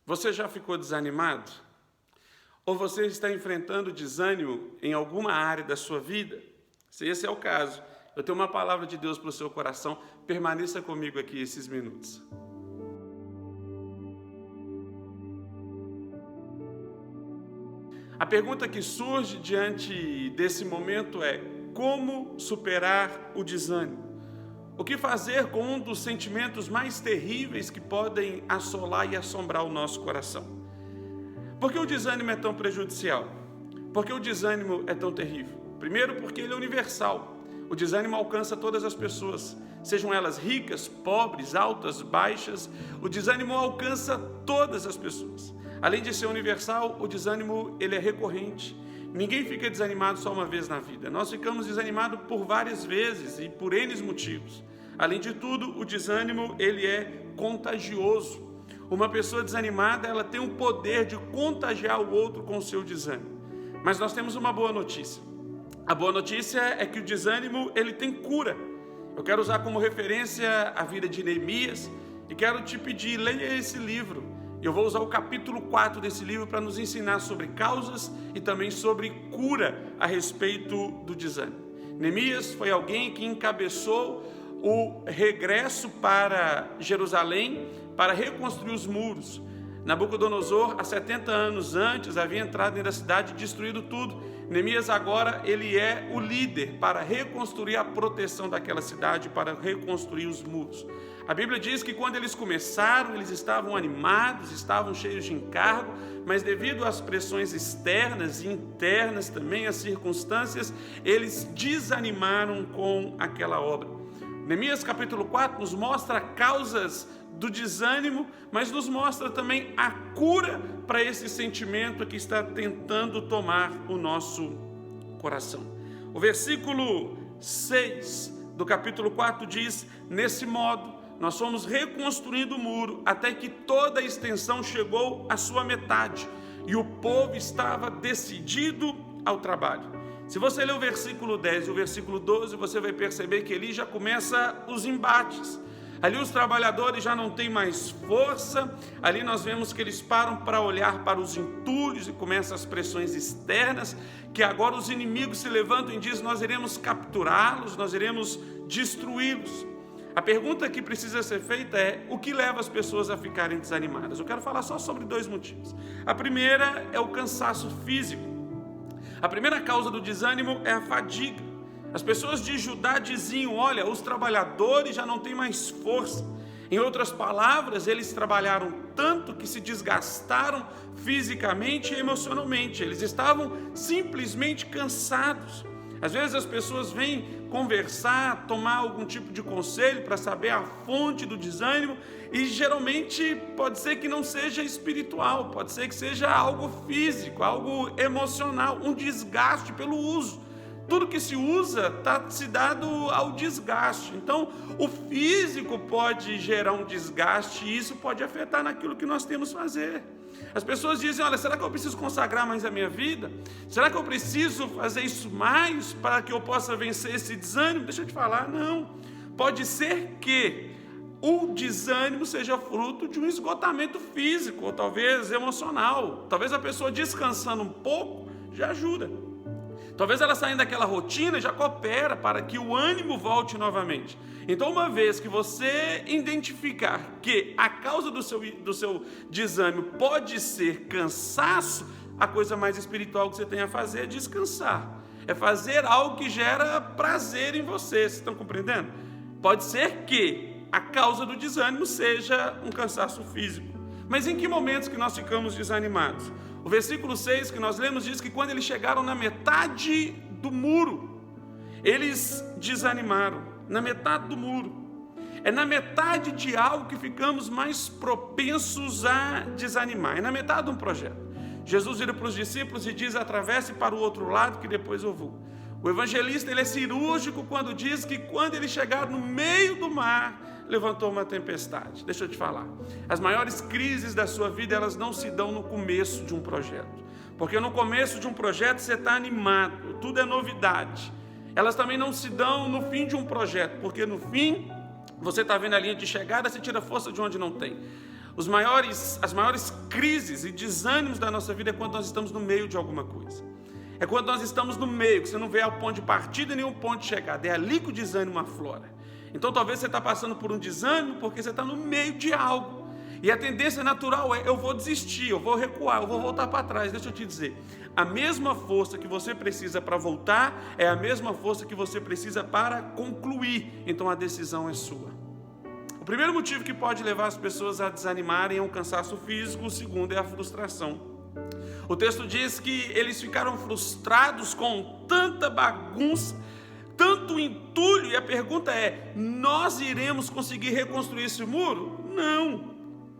Você já ficou desanimado? Ou você está enfrentando desânimo em alguma área da sua vida? Se esse é o caso, eu tenho uma palavra de Deus para o seu coração. Permaneça comigo aqui esses minutos. A pergunta que surge diante desse momento é: como superar o desânimo? O que fazer com um dos sentimentos mais terríveis que podem assolar e assombrar o nosso coração? Por que o desânimo é tão prejudicial? Por que o desânimo é tão terrível? Primeiro, porque ele é universal. O desânimo alcança todas as pessoas, sejam elas ricas, pobres, altas, baixas. O desânimo alcança todas as pessoas. Além de ser universal, o desânimo ele é recorrente. Ninguém fica desanimado só uma vez na vida. Nós ficamos desanimados por várias vezes e por N motivos. Além de tudo, o desânimo ele é contagioso. Uma pessoa desanimada, ela tem o poder de contagiar o outro com o seu desânimo. Mas nós temos uma boa notícia. A boa notícia é que o desânimo ele tem cura. Eu quero usar como referência a vida de Neemias e quero te pedir, leia esse livro. Eu vou usar o capítulo 4 desse livro para nos ensinar sobre causas e também sobre cura a respeito do desânimo. Neemias foi alguém que encabeçou o regresso para Jerusalém para reconstruir os muros. Nabucodonosor, há 70 anos antes, havia entrado dentro da cidade e destruído tudo. Neemias agora, ele é o líder para reconstruir a proteção daquela cidade, para reconstruir os muros. A Bíblia diz que quando eles começaram, eles estavam animados, estavam cheios de encargo, mas devido às pressões externas e internas também, às circunstâncias, eles desanimaram com aquela obra. Neemias capítulo 4 nos mostra causas do desânimo, mas nos mostra também a cura para esse sentimento que está tentando tomar o nosso coração. O versículo 6 do capítulo 4 diz: nesse modo, nós fomos reconstruindo o muro até que toda a extensão chegou à sua metade e o povo estava decidido ao trabalho. Se você ler o versículo 10 e o versículo 12, você vai perceber que ali já começa os embates. Ali os trabalhadores já não têm mais força, ali nós vemos que eles param para olhar para os entulhos e começam as pressões externas, que agora os inimigos se levantam e dizem: nós iremos capturá-los, nós iremos destruí-los. A pergunta que precisa ser feita é: o que leva as pessoas a ficarem desanimadas? Eu quero falar só sobre dois motivos. A primeira é o cansaço físico. A primeira causa do desânimo é a fadiga. As pessoas de Judá diziam: olha, os trabalhadores já não têm mais força. Em outras palavras, eles trabalharam tanto que se desgastaram fisicamente e emocionalmente. Eles estavam simplesmente cansados. Às vezes as pessoas vêm conversar, tomar algum tipo de conselho para saber a fonte do desânimo, e geralmente pode ser que não seja espiritual, pode ser que seja algo físico, algo emocional, um desgaste pelo uso. Tudo que se usa está se dado ao desgaste. Então, o físico pode gerar um desgaste e isso pode afetar naquilo que nós temos que fazer. As pessoas dizem: olha, será que eu preciso consagrar mais a minha vida? Será que eu preciso fazer isso mais para que eu possa vencer esse desânimo? Deixa eu te falar, não. Pode ser que o desânimo seja fruto de um esgotamento físico ou talvez emocional. Talvez a pessoa descansando um pouco já ajuda. Talvez ela saindo daquela rotina já coopera para que o ânimo volte novamente. Então, uma vez que você identificar que a causa do seu desânimo pode ser cansaço, a coisa mais espiritual que você tem a fazer é descansar. É fazer algo que gera prazer em você. Vocês estão compreendendo? Pode ser que a causa do desânimo seja um cansaço físico. Mas em que momentos que nós ficamos desanimados? O versículo 6 que nós lemos diz que quando eles chegaram na metade do muro, eles desanimaram. Na metade do muro. É na metade de algo que ficamos mais propensos a desanimar. É na metade de um projeto. Jesus vira para os discípulos e diz: atravesse para o outro lado que depois eu vou. O evangelista ele é cirúrgico quando diz que quando eles chegaram no meio do mar, levantou uma tempestade. Deixa eu te falar, as maiores crises da sua vida, elas não se dão no começo de um projeto, porque no começo de um projeto você está animado, tudo é novidade. Elas também não se dão no fim de um projeto, porque no fim você está vendo a linha de chegada, você tira força de onde não tem. as maiores crises e desânimos da nossa vida é quando nós estamos no meio de alguma coisa. É quando nós estamos no meio, que você não vê o ponto de partida nem o ponto de chegada. É ali que o desânimo aflora. Então talvez você está passando por um desânimo porque você está no meio de algo. E a tendência natural é: eu vou desistir, eu vou recuar, eu vou voltar para trás. Deixa eu te dizer, a mesma força que você precisa para voltar é a mesma força que você precisa para concluir. Então a decisão é sua. O primeiro motivo que pode levar as pessoas a desanimarem é um cansaço físico, o segundo é a frustração. O texto diz que eles ficaram frustrados com tanta bagunça, tanto entulho, e a pergunta é: nós iremos conseguir reconstruir esse muro? Não.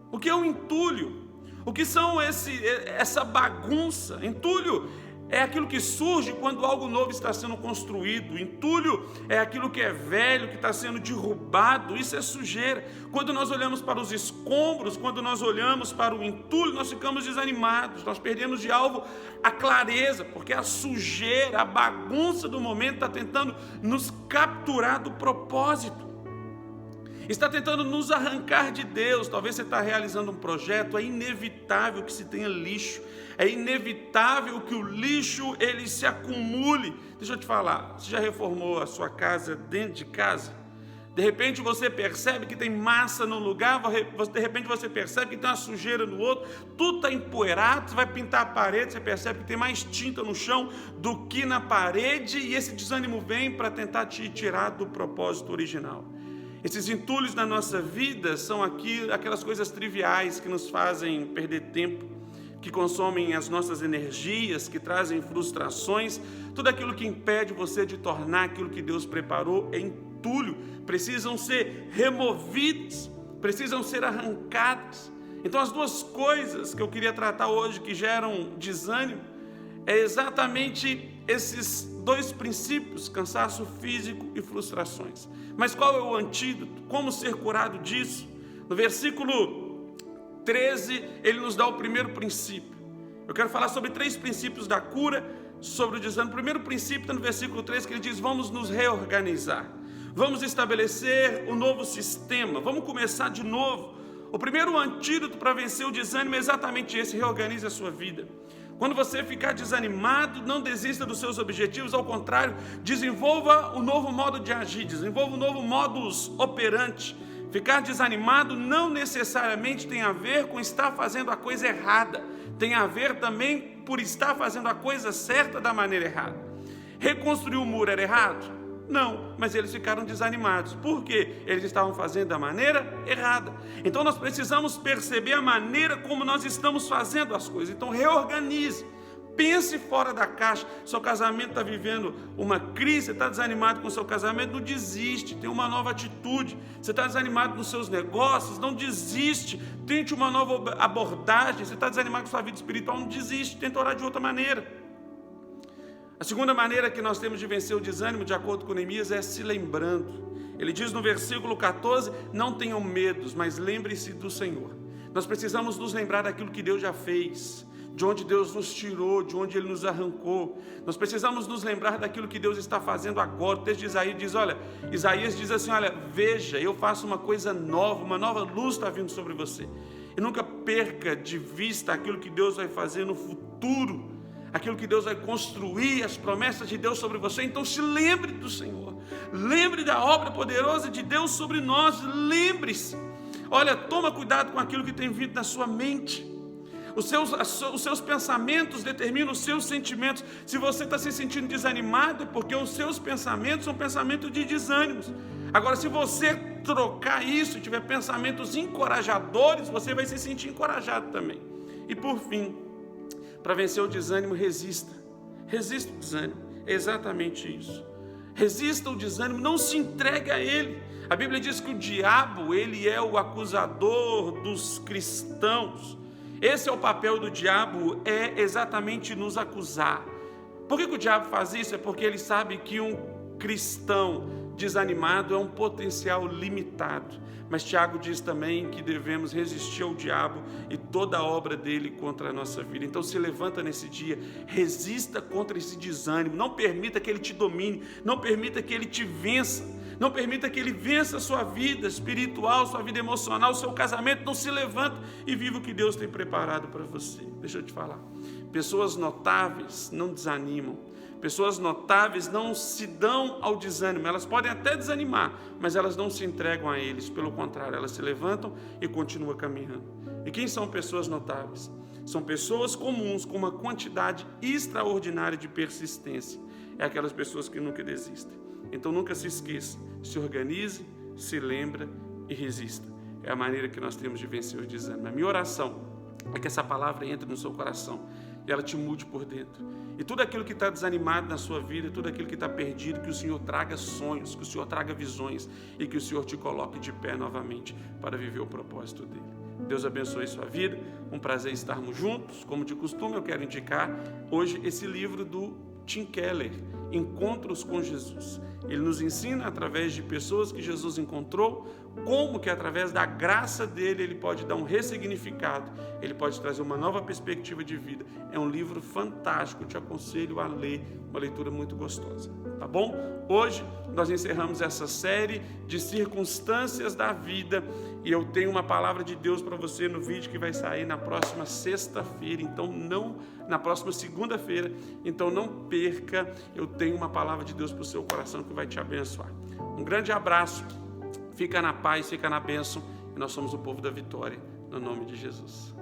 O que é o entulho? O que são essa bagunça? Entulho é aquilo que surge quando algo novo está sendo construído. Entulho é aquilo que é velho, que está sendo derrubado. Isso é sujeira. Quando nós olhamos para os escombros, quando nós olhamos para o entulho, nós ficamos desanimados. Nós perdemos de alvo a clareza, porque a sujeira, a bagunça do momento está tentando nos capturar do propósito. Está tentando nos arrancar de Deus. Talvez você está realizando um projeto, é inevitável que se tenha lixo, é inevitável que o lixo ele se acumule. Deixa eu te falar, você já reformou a sua casa dentro de casa? De repente você percebe que tem massa num lugar, de repente você percebe que tem uma sujeira no outro, tudo está empoeirado, você vai pintar a parede, você percebe que tem mais tinta no chão do que na parede, e esse desânimo vem para tentar te tirar do propósito original. Esses entulhos na nossa vida são aquelas coisas triviais que nos fazem perder tempo, que consomem as nossas energias, que trazem frustrações. Tudo aquilo que impede você de tornar aquilo que Deus preparou em entulho, precisam ser removidos, precisam ser arrancados. Então as duas coisas que eu queria tratar hoje que geram desânimo é exatamente esses dois princípios: cansaço físico e frustrações. Mas qual é o antídoto? Como ser curado disso? No versículo 13, ele nos dá o primeiro princípio. Eu quero falar sobre 3 princípios da cura, sobre o desânimo. O primeiro princípio está no versículo 13, que ele diz: vamos nos reorganizar. Vamos estabelecer um novo sistema. Vamos começar de novo. O primeiro antídoto para vencer o desânimo é exatamente esse: reorganize a sua vida. Quando você ficar desanimado, não desista dos seus objetivos, ao contrário, desenvolva um novo modo de agir, desenvolva um novo modus operandi. Ficar desanimado não necessariamente tem a ver com estar fazendo a coisa errada, tem a ver também por estar fazendo a coisa certa da maneira errada. Reconstruir o muro era errado? Não, mas eles ficaram desanimados. Por quê? Eles estavam fazendo da maneira errada. Então nós precisamos perceber a maneira como nós estamos fazendo as coisas. Então reorganize, pense fora da caixa. Seu casamento está vivendo uma crise, você está desanimado com o seu casamento, não desiste, tem uma nova atitude. Você está desanimado nos seus negócios, não desiste, tente uma nova abordagem. Você está desanimado com a sua vida espiritual, não desiste, tenta orar de outra maneira. A segunda maneira que nós temos de vencer o desânimo, de acordo com Neemias, é se lembrando. Ele diz no versículo 14: não tenham medos, mas lembre-se do Senhor. Nós precisamos nos lembrar daquilo que Deus já fez, de onde Deus nos tirou, de onde Ele nos arrancou. Nós precisamos nos lembrar daquilo que Deus está fazendo agora. O texto de Isaías diz, Isaías diz assim: olha, veja, eu faço uma coisa nova, uma nova luz está vindo sobre você. E nunca perca de vista aquilo que Deus vai fazer no futuro, aquilo que Deus vai construir, as promessas de Deus sobre você. Então se lembre do Senhor, lembre da obra poderosa de Deus sobre nós, lembre-se. Olha, toma cuidado com aquilo que tem vindo na sua mente. Os seus pensamentos determinam os seus sentimentos. Se você está se sentindo desanimado, é porque os seus pensamentos são pensamentos de desânimos. Agora, se você trocar isso, tiver pensamentos encorajadores, você vai se sentir encorajado também. E por fim, para vencer o desânimo, resista o desânimo, é exatamente isso. Resista o desânimo, não se entregue a ele. A Bíblia diz que o diabo, ele é o acusador dos cristãos. Esse é o papel do diabo, é exatamente nos acusar. Por que o diabo faz isso? É porque ele sabe que um cristão desanimado é um potencial limitado. Mas Tiago diz também que devemos resistir ao diabo e toda a obra dele contra a nossa vida. Então se levanta nesse dia, resista contra esse desânimo, não permita que ele te domine, não permita que ele te vença. Não permita que ele vença a sua vida espiritual, sua vida emocional, seu casamento. Não se levanta e viva o que Deus tem preparado para você. Deixa eu te falar. Pessoas notáveis não desanimam. Pessoas notáveis não se dão ao desânimo. Elas podem até desanimar, mas elas não se entregam a eles. Pelo contrário, elas se levantam e continuam caminhando. E quem são pessoas notáveis? São pessoas comuns com uma quantidade extraordinária de persistência. É aquelas pessoas que nunca desistem. Então nunca se esqueça, se organize, se lembra e resista. É a maneira que nós temos de vencer o desânimo. A minha oração é que essa palavra entre no seu coração e ela te mude por dentro. E tudo aquilo que está desanimado na sua vida, tudo aquilo que está perdido, que o Senhor traga sonhos, que o Senhor traga visões e que o Senhor te coloque de pé novamente para viver o propósito dele. Deus abençoe sua vida, um prazer estarmos juntos. Como de costume, eu quero indicar hoje esse livro do Tim Keller, Encontros com Jesus. Ele nos ensina, através de pessoas que Jesus encontrou, como que através da graça dele ele pode dar um ressignificado, ele pode trazer uma nova perspectiva de vida. É um livro fantástico, eu te aconselho a ler, uma leitura muito gostosa, tá bom? Hoje nós encerramos essa série de circunstâncias da vida e eu tenho uma palavra de Deus para você no vídeo que vai sair na próxima sexta-feira, na próxima segunda-feira, então não perca, eu tenho uma palavra de Deus para o seu coração que vai te abençoar. Um grande abraço, fica na paz, fica na bênção, e nós somos o povo da vitória, no nome de Jesus.